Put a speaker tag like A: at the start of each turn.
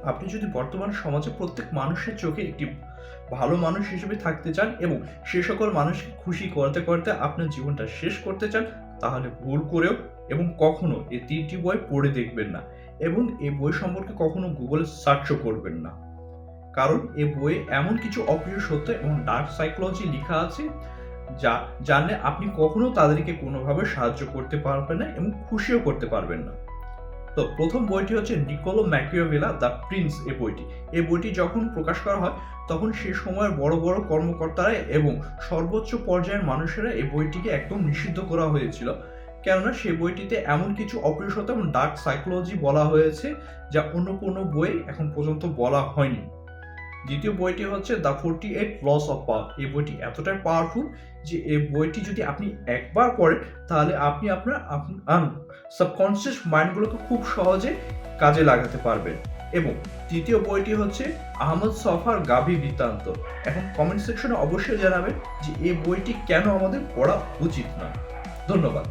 A: আপনি যদি বর্তমান সমাজে প্রত্যেক মানুষের চোখে একটি ভালো মানুষ হিসেবে থাকতে চান এবং সে সকল মানুষকে খুশি করতে করতে আপনার জীবনটা শেষ করতে চান, তাহলে ভুল করেও এবং কখনো এই ৩টি বই পড়ে দেখবেন না এবং এই বই সম্পর্কে কখনো গুগলে সার্চও করবেন না। কারণ এই বইয়ে এমন কিছু অপ্রিয় সত্য এবং ডার্ক সাইকোলজি লিখা আছে যা জানলে আপনি কখনো তাদেরকে কোনোভাবে সাহায্য করতে পারবেন না এবং খুশিও করতে পারবেন না। তো প্রথম বইটি হচ্ছে নিকোলো ম্যাকিয়াভেলি দ্য প্রিন্স। এই বইটি যখন প্রকাশ করা হয় তখন সে সময়ের বড় বড় কর্মকর্তারা এবং সর্বোচ্চ পর্যায়ের মানুষেরা এই বইটিকে একদম নিষিদ্ধ করা হয়েছিল, কেননা সেই বইটিতে এমন কিছু অপ্রিয় সত্য এবং ডার্ক সাইকোলজি বলা হয়েছে যা অন্য কোনো বই এখন পর্যন্ত বলা হয়নি। দ্বিতীয় বইটি হচ্ছে দ্য 48 লস অফ পাওয়ার। এই বইটি এতটাই পাওয়ারফুল যে এই বইটি যদি আপনি একবার পড়েন তাহলে আপনি আপনার সাবকনসিয়াস মাইন্ডগুলোকে খুব সহজে কাজে লাগাতে পারবেন। এবং তৃতীয় বইটি হচ্ছে আহমদ ছফার গাভী বৃত্তান্ত। এখন কমেন্ট সেকশনে অবশ্যই জানাবেন যে এই বইটি কেন আমাদের পড়া উচিত নয়। ধন্যবাদ।